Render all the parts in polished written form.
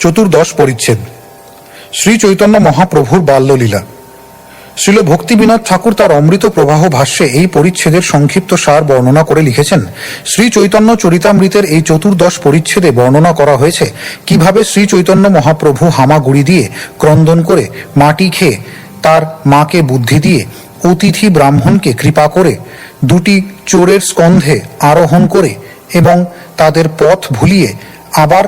চতুর্দশ পরিচ্ছেদ। শ্রী চৈতন্য মহাপ্রভুর বাল্যলীলা। শ্রীল ভক্তিবিনোদ ঠাকুর তার অমৃত প্রবাহ ভাষ্যে এই পরিচ্ছেদের সংক্ষিপ্ত সার বর্ণনা করে লিখেছেন, শ্রী চৈতন্য চরিতামৃতের এই চতুর্দশ পরিচ্ছেদে বর্ণনা করা হয়েছে কিভাবে শ্রী চৈতন্য মহাপ্রভু হামাগুড়ি দিয়ে ক্রন্দন করে মাটি খেয়ে তার মাকে বুদ্ধি দিয়ে অতিথি ব্রাহ্মণকে কৃপা করে দুটি চোরের স্কন্ধে আরোহণ করে এবং তাদের পথ ভুলিয়ে আবার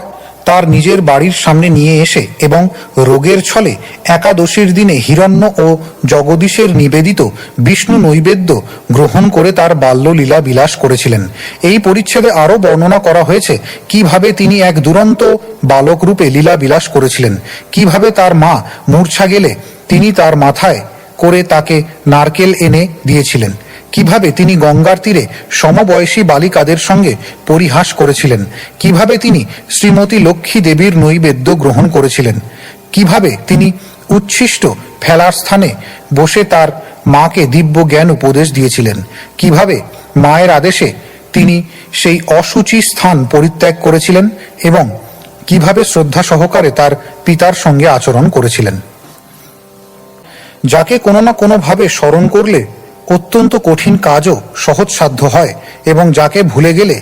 তার নিজের বাড়ির সামনে নিয়ে এসে এবং রোগের ছলে একাদশীর দিনে হিরণ্য ও জগদীশের নিবেদিত বিষ্ণু নৈবেদ্য গ্রহণ করে তার বাল্যলীলা বিলাস করেছিলেন। এই পরিচ্ছেদে আরও বর্ণনা করা হয়েছে কিভাবে তিনি এক দুরন্ত বালক রূপে লীলা বিলাস করেছিলেন, কিভাবে তার মা মূর্ছা গেলে তিনি তার মাথায় করে তাকে নারকেল এনে দিয়েছিলেন, কিভাবে তিনি গঙ্গার তীরে সমবয়সী বালিকাদের সঙ্গে পরিহাস করেছিলেন, কিভাবে তিনি শ্রীমতী লক্ষ্মী দেবীর নৈবেদ্য গ্রহণ করেছিলেন, কিভাবে তিনি উচ্ছিষ্ট ফেলার স্থানে বসে তার মাকে দিব্য জ্ঞান উপদেশ দিয়েছিলেন, কিভাবে মায়ের আদেশে তিনি সেই অসুচি স্থান পরিত্যাগ করেছিলেন এবং কিভাবে শ্রদ্ধা সহকারে তার পিতার সঙ্গে আচরণ করেছিলেন। যাকে কোনো না কোনোভাবে স্মরণ করলে অত্যন্ত কঠিন কাজও সহজসাধ্য হয় এবং যাকে ভুলে গেলে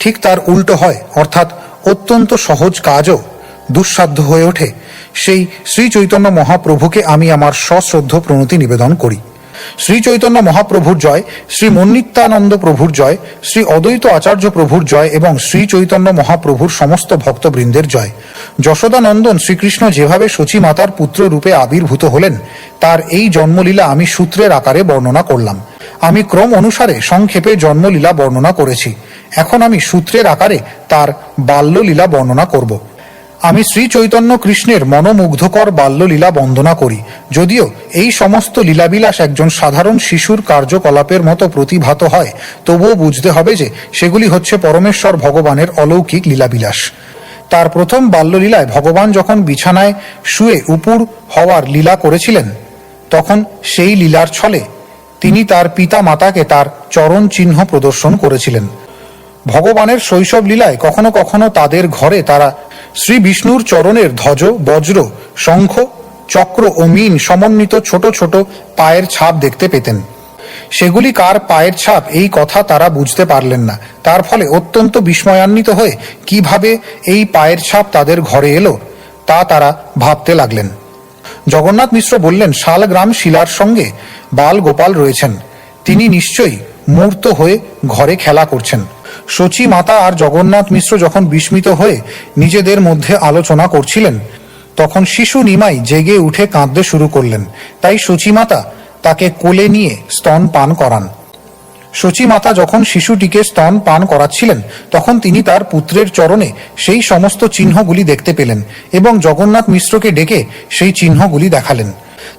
ঠিক তার উল্টো হয়, অর্থাৎ অত্যন্ত সহজ কাজও দুঃসাধ্য হয়ে ওঠে, সেই শ্রী চৈতন্য মহাপ্রভুকে আমি আমার সশ্রদ্ধ প্রণতি নিবেদন করি। শ্রী চৈতন্য মহাপ্রভুর জয়, শ্রী মন্নিত্যানন্দ প্রভুর জয়, শ্রী অদ্বৈত আচার্য প্রভুর জয় এবং শ্রী চৈতন্য মহাপ্রভুর সমস্ত ভক্তবৃন্দের জয়। যশোদানন্দন শ্রীকৃষ্ণ যেভাবে শচী মাতার পুত্র রূপে আবির্ভূত হলেন তার এই জন্মলীলা আমি সূত্রের আকারে বর্ণনা করলাম। আমি ক্রম অনুসারে সংক্ষেপে জন্মলীলা বর্ণনা করেছি। এখন আমি সূত্রের আকারে তার বাল্যলীলা বর্ণনা করব। আমি শ্রী চৈতন্য কৃষ্ণের মনোমুগ্ধকর বাল্যলীলা বন্দনা করি। যদিও এই সমস্ত লীলাবিলাস একজন সাধারণ শিশুর কার্যকলাপের মতো প্রতিভাত হয়, তবুও বুঝতে হবে যে সেগুলি হচ্ছে পরমেশ্বর ভগবানের অলৌকিক লীলাবিলাস। তার প্রথম বাল্যলীলায় ভগবান যখন বিছানায় শুয়ে উপুর হওয়ার লীলা করেছিলেন, তখন সেই লীলার ছলে তিনি তার পিতা মাতাকে তার চরণ চিহ্ন প্রদর্শন করেছিলেন। ভগবানের শৈশব লীলায় কখনো কখনো তাদের ঘরে তারা শ্রী বিষ্ণুর চরণের ধ্বজ, বজ্র, শঙ্খ, চক্র ও মীন সমন্বিত ছোট ছোট পায়ের ছাপ দেখতে পেতেন। সেগুলি কার পায়ের ছাপ এই কথা তারা বুঝতে পারলেন না। তার ফলে অত্যন্ত বিস্ময়ান্বিত হয়ে কিভাবে এই পায়ের ছাপ তাদের ঘরে এলো তা তারা ভাবতে লাগলেন। জগন্নাথ মিশ্র বললেন, শালগ্রাম শিলার সঙ্গে বাল গোপাল রয়েছেন, তিনি নিশ্চয়ই মূর্ত হয়ে ঘরে খেলা করছেন। শচী মাতা আর জগন্নাথ মিশ্র যখন বিস্মিত হয়ে নিজেদের মধ্যে আলোচনা করছিলেন, তখন শিশু নিমাই জেগে উঠে কাঁদতে শুরু করলেন। তাই শচী মাতা তাকে কোলে নিয়ে স্তন পান করান। শচী মাতা যখন শিশুটিকে স্তন পান করাচ্ছিলেন, তখন তিনি তার পুত্রের চরণে সেই সমস্ত চিহ্নগুলি দেখতে পেলেন এবং জগন্নাথ মিশ্রকে ডেকে সেই চিহ্নগুলি দেখালেন।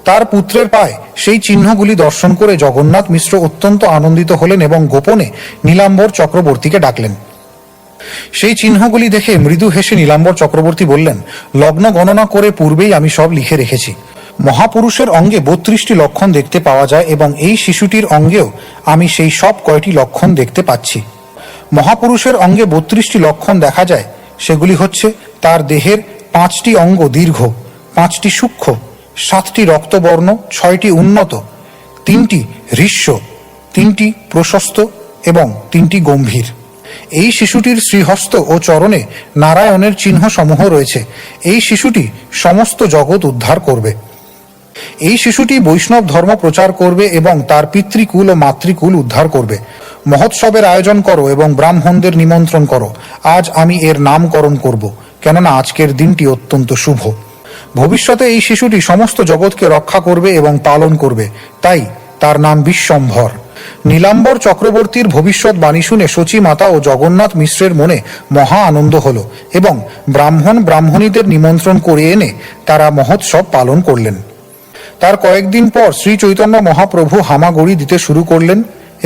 তার পুত্রের পায়ে সেই চিহ্নগুলি দর্শন করে জগন্নাথ মিশ্র অত্যন্ত আনন্দিত হলেন এবং গোপনে নীলাম্বর চক্রবর্তীকে ডাকলেন। সেই চিহ্নগুলি দেখে মৃদু হেসে নীলাম্বর চক্রবর্তী বললেন, লগ্ন গণনা করে পূর্বেই আমি সব লিখে রেখেছি। মহাপুরুষের অঙ্গে 32টি লক্ষণ দেখতে পাওয়া যায় এবং এই শিশুটির অঙ্গেও আমি সেই সব কয়টি লক্ষণ দেখতে পাচ্ছি। মহাপুরুষের অঙ্গে 32টি লক্ষণ দেখা যায়, সেগুলি হচ্ছে তার দেহের 5টি অঙ্গ দীর্ঘ, 5টি সূক্ষ্ম, 7টি রক্তবর্ণ, 6টি উন্নত, 3টি হ্রস্ব, 3টি প্রশস্ত এবং 3টি গম্ভীর। এই শিশুটির শ্রীহস্ত ও চরণে নারায়ণের চিহ্ন সমূহ রয়েছে। এই শিশুটি সমস্ত জগৎ উদ্ধার করবে। এই শিশুটি বৈষ্ণব ধর্ম প্রচার করবে এবং তার পিতৃকুল ও মাতৃকুল উদ্ধার করবে। মহোৎসবের আয়োজন করো এবং ব্রাহ্মণদের নিমন্ত্রণ করো। আজ আমি এর নামকরণ করব, কেননা আজকের দিনটি অত্যন্ত শুভ। ভবিষ্যতে এই শিশুটি সমস্ত জগৎকে রক্ষা করবে এবং পালন করবে, তাই তার নাম বিশ্বম্ভর। নীলাম্বর চক্রবর্তীর ভবিষ্যৎ বাণী শুনে শচী মাতা ও জগন্নাথ মিশ্রের মনে মহা আনন্দ হল এবং ব্রাহ্মণ ব্রাহ্মণীদের নিমন্ত্রণ করে এনে তারা মহোৎসব পালন করলেন। তার কয়েকদিন পর শ্রী চৈতন্য মহাপ্রভু হামাগুড়ি দিতে শুরু করলেন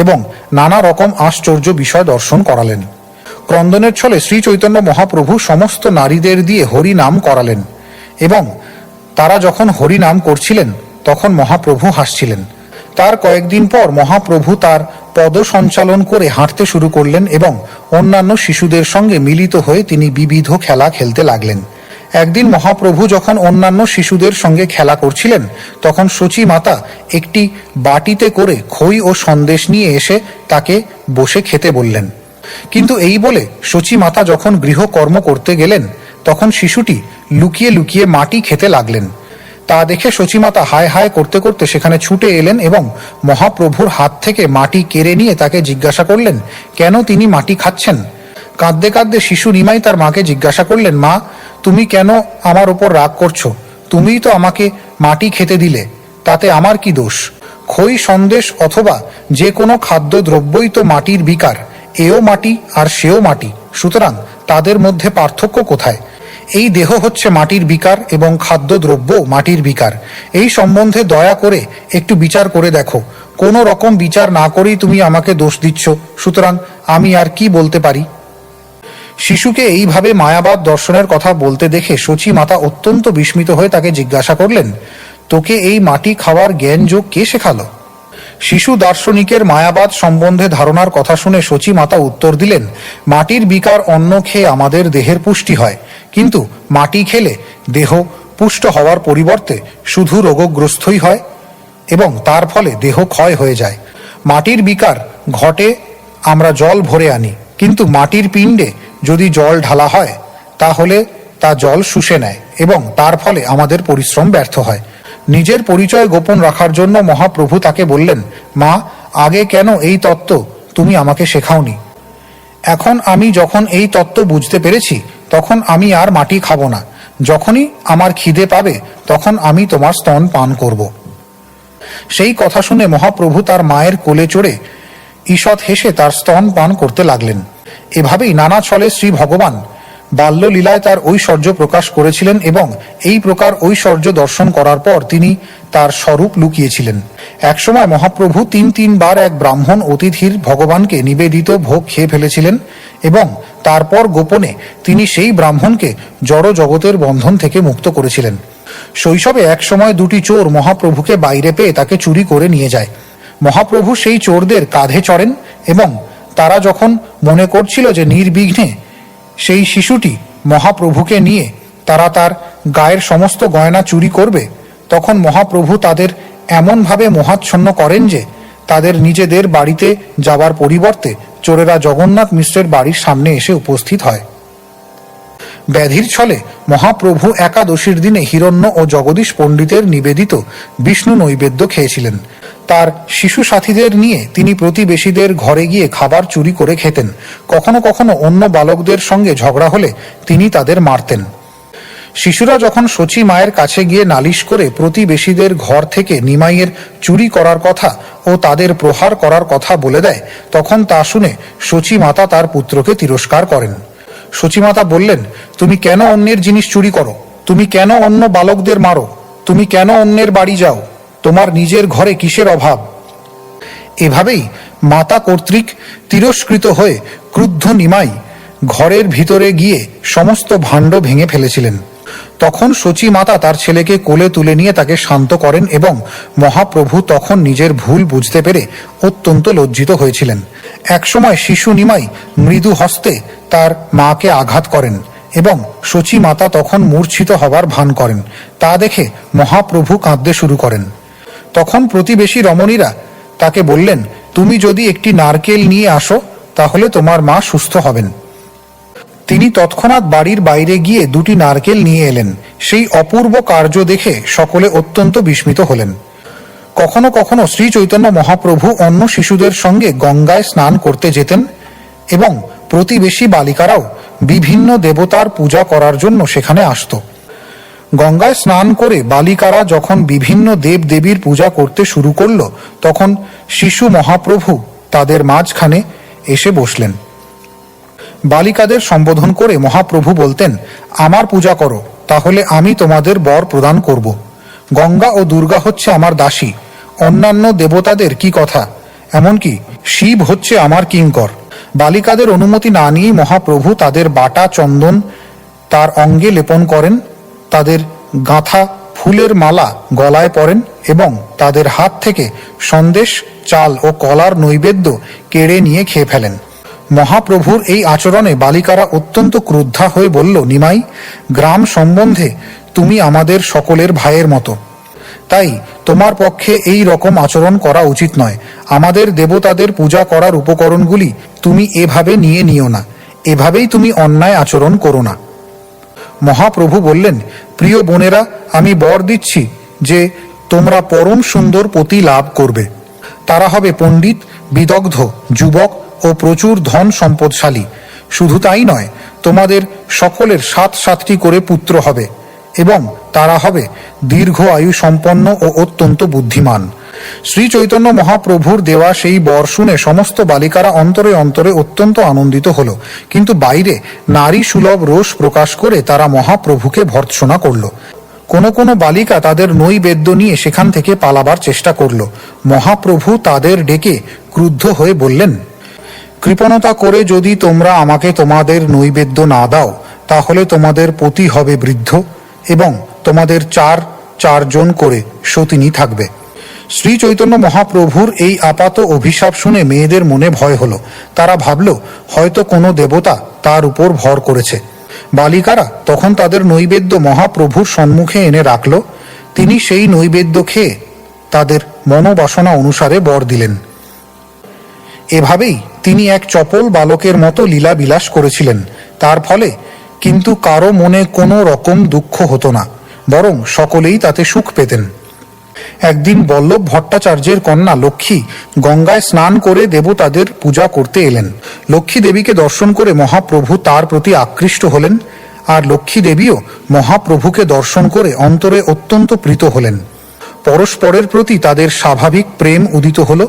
এবং নানা রকম আশ্চর্য বিষয় দর্শন করালেন। ক্রন্দনের ছলে শ্রী চৈতন্য মহাপ্রভু সমস্ত নারীদের দিয়ে হরি নাম করালেন এবং তারা যখন হরি নাম করছিলেন তখন মহাপ্রভু হাসছিলেন। তার কয়েকদিন পর মহাপ্রভু তার পদ সঞ্চালন করে হাঁটতে শুরু করলেন এবং অন্যান্য শিশুদের সঙ্গে মিলিত হয়ে তিনি বিবিধ খেলা খেলতে লাগলেন। একদিন মহাপ্রভু যখন অন্যান্য শিশুদের সঙ্গে খেলা করছিলেন, তখন শচী মাতা একটি বাটিতে করে খই ও সন্দেশ নিয়ে এসে তাকে বসে খেতে বললেন। কিন্তু এই বলে শচী মাতা যখন গৃহকর্ম করতে গেলেন, তখন শিশুটি লুকিয়ে লুকিয়ে মাটি খেতে লাগলেন। তা দেখে শচীমাতা হায় হায় করতে করতে সেখানে ছুটে এলেন এবং মহাপ্রভুর হাত থেকে মাটি কেড়ে নিয়ে তাকে জিজ্ঞাসা করলেন কেন তিনি মাটি খাচ্ছেন। কাঁদতে কাঁদতে শিশু নিমাই তার মাকে জিজ্ঞাসা করলেন, মা, তুমি কেন আমার ওপর রাগ করছো? তুমিই তো আমাকে মাটি খেতে দিলে, তাতে আমার কি দোষ? খই সন্দেশ অথবা যে কোনো খাদ্য দ্রব্যই তো মাটির বিকার, এও মাটি আর সেও মাটি, সুতরাং তাদের মধ্যে পার্থক্য কোথায়? এই দেহ হচ্ছে মাটির বিকার এবং খাদ্যদ্রব্য মাটির বিকার। এই সম্বন্ধে দয়া করে একটু বিচার করে দেখো। কোনো রকম বিচার না করেই তুমি আমাকে দোষ দিচ্ছ, সুতরাং আমি আর কি বলতে পারি? শিশুকে এইভাবে মায়াবাদ দর্শনের কথা বলতে দেখে শচী মাতা অত্যন্ত বিস্মিত হয়ে তাকে জিজ্ঞাসা করলেন, তোকে এই মাটি খাওয়ার জ্ঞান যোগ কে শেখালো? শিশু দার্শনিকের মায়াবাদ সম্বন্ধে ধারণার কথা শুনে শচী মাতা উত্তর দিলেন, মাটির বিকার অন্ন খেয়ে আমাদের দেহের পুষ্টি হয়, কিন্তু মাটি খেলে দেহ পুষ্ট হওয়ার পরিবর্তে শুধু রোগগ্রস্তই হয় এবং তার ফলে দেহ ক্ষয় হয়ে যায়। মাটির বিকার ঘটে আমরা জল ভরে আনি, কিন্তু মাটির পিণ্ডে যদি জল ঢালা হয় তাহলে তা জল শুষে নেয় এবং তার ফলে আমাদের পরিশ্রম ব্যর্থ হয়। নিজের পরিচয় গোপন রাখার জন্য মহাপ্রভু তাকে বললেন, মা, আগে কেন এই তত্ত্ব তুমি আমাকে শেখাওনি? এখন আমি যখন এই তত্ত্ব বুঝতে পেরেছি, তখন আমি আর মাটি খাবো না। যখনই আমার খিদে পাবে তখন আমি তোমার স্তন পান করব। সেই কথা শুনে মহাপ্রভু তার মায়ের কোলে চড়ে ঈষৎ হেসে তার স্তন পান করতে লাগলেন। এভাবেই নানা ছলে শ্রী ভগবান বাল্যলীলায় তার ঐশ্বর্য প্রকাশ করেছিলেন এবং এই প্রকার ঐশ্বর্য দর্শন করার পর তিনি তার স্বরূপ লুকিয়েছিলেন। একসময় মহাপ্রভু তিনবার এক ব্রাহ্মণ অতিথির ভগবানকে নিবেদিত ভোগ খেয়ে ফেলেছিলেন এবং তারপর গোপনে তিনি সেই ব্রাহ্মণকে জড় জগতের বন্ধন থেকে মুক্ত করেছিলেন। শৈশবে একসময় দুটি চোর মহাপ্রভুকে বাইরে পেয়ে তাকে চুরি করে নিয়ে যায়। মহাপ্রভু সেই চোরদের কাঁধে চড়েন এবং তারা যখন মনে করছিল যে নির্বিঘ্নে সেই শিশুটি মহাপ্রভুকে নিয়ে তারা তার গায়ের সমস্ত গয়না চুরি করবে, তখন মহাপ্রভু তাদের এমনভাবে মোহাচ্ছন্ন করেন যে তাদের নিজেদের বাড়িতে যাবার পরিবর্তে চোরেরা জগন্নাথ মিশ্রের বাড়ির সামনে এসে উপস্থিত হয়। ব্যাধির ছলে মহাপ্রভু একাদশীর দিনে হিরণ্য ও জগদীশ পণ্ডিতের নিবেদিত বিষ্ণু নৈবেদ্য খেয়েছিলেন। তার শিশু সাথীদের নিয়ে তিনি প্রতিবেশীদের ঘরে গিয়ে খাবার চুরি করে খেতেন। কখনো কখনো অন্য বালকদের সঙ্গে ঝগড়া হলে তিনি তাদের মারতেন। শিশুরা যখন শচী মায়ের কাছে গিয়ে নালিশ করে প্রতিবেশীদের ঘর থেকে নিমাইয়ের চুরি করার কথা ও তাদের প্রহার করার কথা বলে দেয়, তখন তা শুনে শচী মাতা তার পুত্রকে তিরস্কার করেন। শচী মাতা বললেন, তুমি কেন অন্যের জিনিস চুরি করো? তুমি কেন অন্য বালকদের মারো? তুমি কেন অন্যের বাড়ি যাও? তোমার নিজের ঘরে কিসের অভাব? এভাবেই মাতা কর্তৃক তিরস্কৃত হয়ে ক্রুদ্ধ নিমাই ঘরের ভিতরে গিয়ে সমস্ত ভাণ্ড ভেঙে ফেলেছিলেন। তখন শচী মাতা তার ছেলেকে কোলে তুলে নিয়ে তাকে শান্ত করেন এবং মহাপ্রভু তখন নিজের ভুল বুঝতে পেরে অত্যন্ত লজ্জিত হয়েছিলেন। একসময় শিশু নিমাই মৃদু হস্তে তার মাকে আঘাত করেন এবং শচী মাতা তখন মূর্ছিত হবার ভান করেন। তা দেখে মহাপ্রভু কাঁদতে শুরু করেন। তখন প্রতিবেশী রমণীরা তাকে বললেন, তুমি যদি একটি নারকেল নিয়ে আসো তাহলে তোমার মা সুস্থ হবেন। তিনি তৎক্ষণাৎ বাড়ির বাইরে গিয়ে দুটি নারকেল নিয়ে এলেন। সেই অপূর্ব কার্য দেখে সকলে অত্যন্ত বিস্মিত হলেন। কখনো কখনো শ্রী চৈতন্য মহাপ্রভু অন্য শিশুদের সঙ্গে গঙ্গায় স্নান করতে যেতেন এবং প্রতিবেশী বালিকারাও বিভিন্ন দেবতার পূজা করার জন্য সেখানে আসত। গঙ্গায় স্নান করে বালিকারা যখন বিভিন্ন দেব দেবীর পূজা করতে শুরু করল, তখন শিশু মহাপ্রভু তাদের মাঝখানে এসে বসলেন। বালিকাদের সম্বোধন করে মহাপ্রভু বলতেন, আমার পূজা করো, তাহলে আমি তোমাদের বর প্রদান করব। গঙ্গা ও দুর্গা হচ্ছে আমার দাসী, অন্যান্য দেবতাদের কি কথা, এমনকি শিব হচ্ছে আমার কিঙ্কর। বালিকাদের অনুমতি না নিয়েই মহাপ্রভু তাদের বাটা চন্দন তার অঙ্গে লেপন করেন, তাদের গাঁথা ফুলের মালা গলায় পরেন এবং তাদের হাত থেকে সন্দেশ, চাল ও কলার নৈবেদ্য কেড়ে নিয়ে খেয়ে ফেলেন। মহাপ্রভুর এই আচরণে বালিকারা অত্যন্ত ক্রুদ্ধা হয়ে বলল, নিমাই, গ্রাম সম্বন্ধে তুমি আমাদের সকলের ভাইয়ের মতো, তাই তোমার পক্ষে এই রকম আচরণ করা উচিত নয়। আমাদের দেবতাদের পূজা করার উপকরণগুলি তুমি এভাবে নিয়ে নিও না, এভাবেই তুমি অন্যায় আচরণ করো না। মহাপ্রভু বললেন, প্রিয় বোনেরা, আমি বর দিচ্ছি যে তোমরা পরম সুন্দর পতি লাভ করবে। তারা হবে পণ্ডিত, বিদগ্ধ, যুবক ও প্রচুর ধন সম্পদশালী। শুধু তাই নয়, তোমাদের সকলের 7 করে পুত্র হবে এবং তারা হবে দীর্ঘ আয়ু সম্পন্ন ও অত্যন্ত বুদ্ধিমান। শ্রী চৈতন্য মহাপ্রভুর দেওয়া সেই বর শুনে সমস্ত বালিকারা অন্তরে অন্তরে অত্যন্ত আনন্দিত হল, কিন্তু বাইরে নারী সুলভ রোষ প্রকাশ করে তারা মহাপ্রভুকে ভর্ৎসনা করল। কোনো কোনো বালিকা তাদের নৈবেদ্য নিয়ে সেখান থেকে পালাবার চেষ্টা করল। মহাপ্রভু তাদের ডেকে ক্রুদ্ধ হয়ে বললেন, কৃপণতা করে যদি তোমরা আমাকে তোমাদের নৈবেদ্য না দাও, তাহলে তোমাদের পতি হবে বৃদ্ধ এবং তোমাদের চারজন করে সতিনী থাকবে। শ্রী চৈতন্য মহাপ্রভুর এই আপাত অভিশাপ শুনে মেয়েদের মনে ভয় হলো। তারা ভাবল হয়তো কোনো দেবতা তার উপর ভর করেছে। বালিকারা তখন তাদের নৈবেদ্য মহাপ্রভুর সম্মুখে এনে রাখল। তিনি সেই নৈবেদ্য খেয়ে তাদের মনোবাসনা অনুসারে বর দিলেন। এভাবেই তিনি এক চপল বালকের মতো লীলা বিলাস করেছিলেন। তার ফলে কিন্তু কারো মনে কোনো রকম দুঃখ হতো না, বরং সকলেই তাতে সুখ পেতেন। একদিন বল্লভ ভট্টাচার্যের কন্যা লক্ষ্মী গঙ্গায় স্নান করে দেবতাদের পূজা করতে এলেন। লক্ষ্মী দেবীকে দর্শন করে মহাপ্রভু তার প্রতি আকৃষ্ট হলেন, আর লক্ষ্মী দেবীও মহাপ্রভুকে দর্শন করে অন্তরে অত্যন্ত প্রীত হলেন। পরস্পরের প্রতি তাদের স্বাভাবিক প্রেম উদিত হল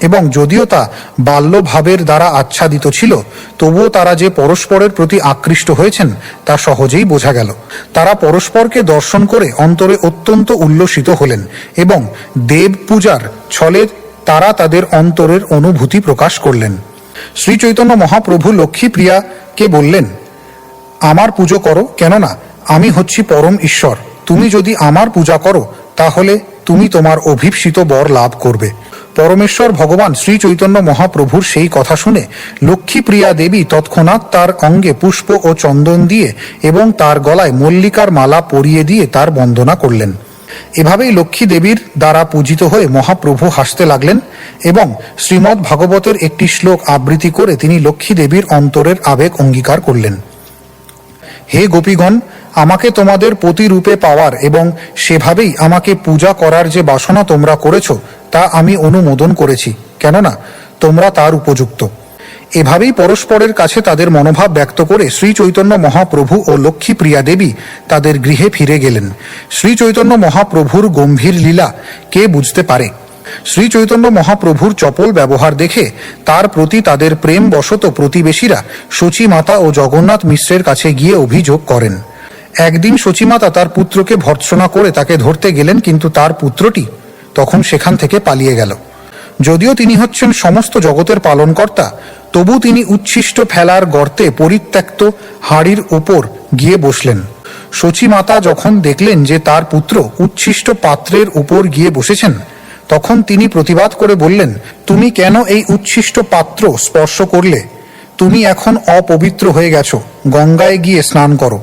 এবং যদিও তা বাল্যভাবের দ্বারা আচ্ছাদিত ছিল, তবুও তারা যে পরস্পরের প্রতি আকৃষ্ট হয়েছেন তা সহজেই বোঝা গেল। তারা পরস্পরকে দর্শন করে অন্তরে অত্যন্ত উল্লসিত হলেন এবং দেব পূজার ছলে তারা তাদের অন্তরের অনুভূতি প্রকাশ করলেন। শ্রী চৈতন্য মহাপ্রভু লক্ষ্মীপ্রিয়াকে বললেন, আমার পুজো করো, কেননা আমি হচ্ছি পরম ঈশ্বর। তুমি যদি আমার পূজা করো, তাহলে তুমি তোমার অভীপ্সিত বর লাভ করবে। পরমেশ্বর ভগবান শ্রী চৈতন্য মহাপ্রভুর সেই কথা শুনে লক্ষ্মীপ্রিয়া দেবী তৎক্ষণাৎ তার অঙ্গে পুষ্প ও চন্দন দিয়ে এবং তার গলায় মল্লিকার মালা পরিয়ে দিয়ে তার বন্দনা করলেন। এভাবেই লক্ষ্মী দেবীর দ্বারা পূজিত হয়ে মহাপ্রভু হাসতে লাগলেন এবং শ্রীমদ্ ভাগবতের একটি শ্লোক আবৃত্তি করে তিনি লক্ষ্মী দেবীর অন্তরের আবেগ অঙ্গীকার করলেন। হে গোপীগণ, আমাকে তোমাদের পতিরূপে পাওয়ার এবং সেভাবেই আমাকে পূজা করার যে বাসনা তোমরা করেছ, তা আমি অনুমোদন করেছি, কেননা তোমরা তার উপযুক্ত। এভাবেই পরস্পরের কাছে তাদের মনোভাব ব্যক্ত করে শ্রী চৈতন্য মহাপ্রভু ও লক্ষ্মীপ্রিয়া দেবী তাদের গৃহে ফিরে গেলেন। শ্রী চৈতন্য মহাপ্রভুর গম্ভীর লীলা কে বুঝতে পারে? শ্রী চৈতন্য মহাপ্রভুর চপল ব্যবহার দেখে তার প্রতি তাদের প্রেম বশত প্রতিবেশীরা সচিমাতা ও জগন্নাথ মিশ্রের কাছে গিয়ে অভিযোগ করেন। একদিন সচিমাতা তার পুত্রকে ভর্ৎসনা করে তাকে ধরতে গেলেন, কিন্তু তার পুত্রটি তখন সেখান থেকে পালিয়ে গেল। যদিও তিনি হচ্ছেন সমস্ত জগতের পালনকর্তা, তবু তিনি উচ্ছিষ্ট ফেলার গর্তে পরিত্যক্ত হাড়ির উপর গিয়ে বসলেন। সচিমাতা যখন দেখলেন যে তার পুত্র উচ্ছিষ্ট পাত্রের উপর গিয়ে বসেছেন, তখন তিনি প্রতিবাদ করে বললেন, তুমি কেন এই উচ্ছিষ্ট পাত্র স্পর্শ করলে? তুমি এখন অপবিত্র হয়ে গেছো, গঙ্গায় গিয়ে স্নান করো।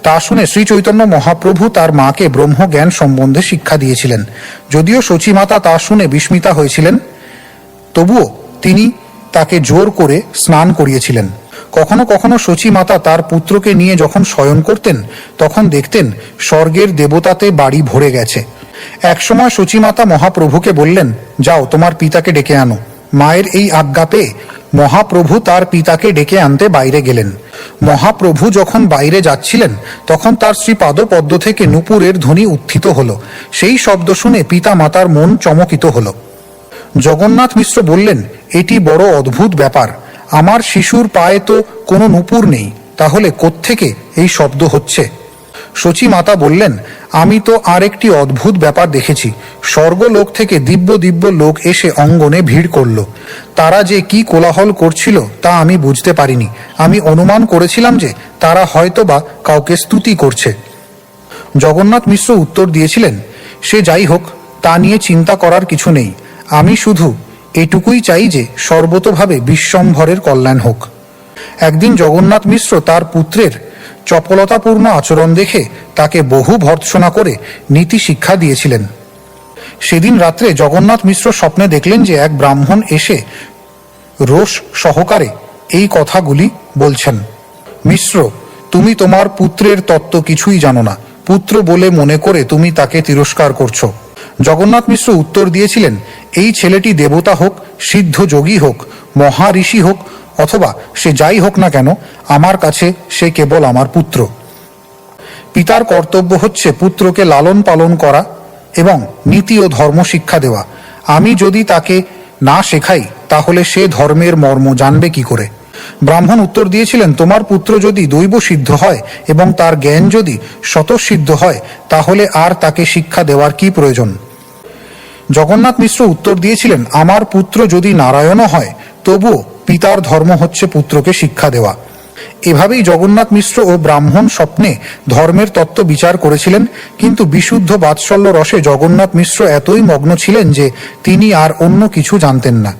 তা শুনে শ্রী চৈতন্য মহাপ্রভু তার মাকে ব্রহ্মজ্ঞান সম্বন্ধে শিক্ষা দিয়েছিলেন। যদিও সচিমাতা তা শুনে বিস্মিতা হয়েছিলেন, তবুও তিনি তাকে জোর করে স্নান করিয়েছিলেন। কখনো কখনো সচিমাতা তার পুত্রকে নিয়ে যখন শয়ন করতেন, তখন দেখতেন স্বর্গের দেবতাতে বাড়ি ভরে গেছে। একসময় সচিমাতা মহাপ্রভুকে বললেন, যাও তোমার পিতাকে ডেকে আনো। মায়ের এই আজ্ঞা পেয়ে মহাপ্রভু তার পিতাকে ডেকে আনতে বাইরে গেলেন। মহাপ্রভু যখন বাইরে যাচ্ছিলেন, তখন তার শ্রীপাদপদ্ম থেকে নূপুরের ধ্বনি উত্থিত হল। সেই শব্দ শুনে পিতা মাতার মন চমকিত হল। জগন্নাথ মিশ্র বললেন, এটি বড় অদ্ভুত ব্যাপার। আমার শিশুর পায়ে তো কোনো নূপুর নেই, তাহলে কোত্থেকে এই শব্দ হচ্ছে? সচিমাতা বললেন, আমি তো আরেকটি অদ্ভুত ব্যাপার দেখেছি। স্বর্গলোক থেকে দিব্য দিব্য লোক এসে অঙ্গনে ভিড় করল। তারা যে কি কোলাহল করছিল তা আমি বুঝতে পারিনি। আমি অনুমান করেছিলাম যে তারা হয়তোবা কাউকে স্তুতি করছে। জগন্নাথ মিশ্র উত্তর দিয়েছিলেন, সে যাই হোক, তা নিয়ে চিন্তা করার কিছু নেই। আমি শুধু এটুকুই চাই যে সর্বতোভাবে বিশ্বম্ভরের কল্যাণ হোক। একদিন জগন্নাথ মিশ্র তার পুত্রের চপলতাপূর্ণ আচরণ দেখে তাকে বহু ভর্ৎসনা করে নীতি শিক্ষা দিয়েছিলেন। সেদিন রাত্রে জগন্নাথ মিশ্র স্বপ্নে দেখলেন যে এক ব্রাহ্মণ এসে রোষ সহকারে এই কথাগুলি বলছেন, মিশ্র, তুমি তোমার পুত্রের তত্ত্ব কিছুই জানো না, পুত্র বলে মনে করে তুমি তাকে তিরস্কার করছো। জগন্নাথ মিশ্র উত্তর দিয়েছিলেন, এই ছেলেটি দেবতা হোক, সিদ্ধ যোগী হোক, মহাঋষি হোক, অথবা সে যাই হোক না কেন, আমার কাছে সে কেবল আমার পুত্র। পিতার কর্তব্য হচ্ছে পুত্রকে লালন পালন করা এবং নীতি ও ধর্ম শিক্ষা দেওয়া। আমি যদি তাকে না শেখাই তাহলে সে ধর্মের মর্ম জানবে কি করে? ব্রাহ্মণ উত্তর দিয়েছিলেন, তোমার পুত্র যদি দৈব সিদ্ধ হয় এবং তার জ্ঞান যদি স্বতঃসিদ্ধ হয় তাহলে আর তাকে শিক্ষা দেওয়ার কি প্রয়োজন? জগন্নাথ মিশ্র উত্তর দিয়েছিলেন, আমার পুত্র যদি নারায়ণও হয় তবুও পিতার ধর্ম হচ্ছে পুত্রকে শিক্ষা দেওয়া। এভাবেই জগন্নাথ মিশ্র ও ব্রাহ্মণ স্বপ্নে ধর্মের তত্ত্ব বিচার করেছিলেন, কিন্তু বিশুদ্ধ বাৎসল্য রসে জগন্নাথ মিশ্র এতই মগ্ন ছিলেন যে তিনি আর অন্য কিছু জানতেন না।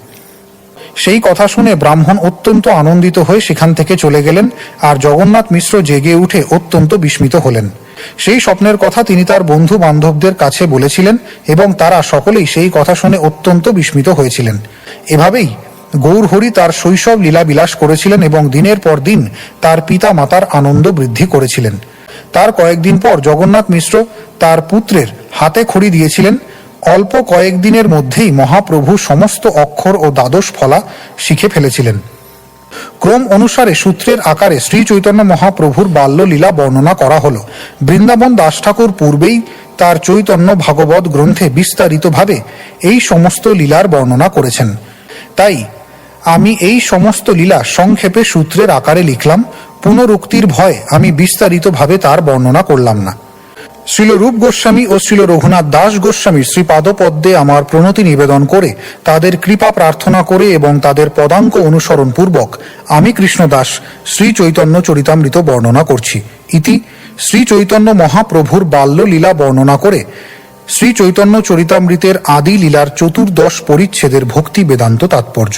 সেই কথা শুনে ব্রাহ্মণ অত্যন্ত আনন্দিত হয়ে সেখান থেকে চলে গেলেন, আর জগন্নাথ মিশ্র জেগে উঠে অত্যন্ত বিস্মিত হলেন। সেই স্বপ্নের কথা তিনি তার বন্ধু বান্ধবদের কাছে বলেছিলেন এবং তারা সকলেই সেই কথা শুনে অত্যন্ত বিস্মিত হয়েছিলেন। এভাবেই গৌরহরি তার শৈশব লীলা বিলাস করেছিলেন এবং দিনের পর দিন তার পিতা মাতার আনন্দ বৃদ্ধি করেছিলেন। তার কয়েকদিন পর জগন্নাথ মিশ্র তার পুত্রের হাতে খড়ি দিয়েছিলেন। অল্প কয়েকদিনের মধ্যেই মহাপ্রভু সমস্ত অক্ষর ও দ্বাদশ ফলা শিখে ফেলেছিলেন। ক্রম অনুসারে সূত্রের আকারে শ্রী চৈতন্য মহাপ্রভুর বাল্যলীলা বর্ণনা করা হলো। বৃন্দাবন দাস ঠাকুর পূর্বেই তার চৈতন্য ভাগবত গ্রন্থে বিস্তারিতভাবে এই সমস্ত লীলার বর্ণনা করেছেন। তাই আমি এই সমস্ত লীলা সংক্ষেপে সূত্রের আকারে লিখলাম। পুনরুক্তির ভয়ে আমি বিস্তারিতভাবে তার বর্ণনা করলাম না। শ্রীল রূপ গোস্বামী ও শ্রীল রঘুনাথ দাস গোস্বামী শ্রীপাদপদ্মে আমার প্রণতি নিবেদন করে তাদের কৃপা প্রার্থনা করে এবং তাদের পদাঙ্ক অনুসরণ পূর্বক আমি কৃষ্ণ দাস শ্রী চৈতন্য চরিতামৃত বর্ণনা করছি। ইতি শ্রী চৈতন্য মহাপ্রভুর বাল্যলীলা বর্ণনা করে শ্রী চৈতন্য চরিতামৃতের আদি লীলার 14 পরিচ্ছেদের ভক্তি বেদান্ত তাৎপর্য।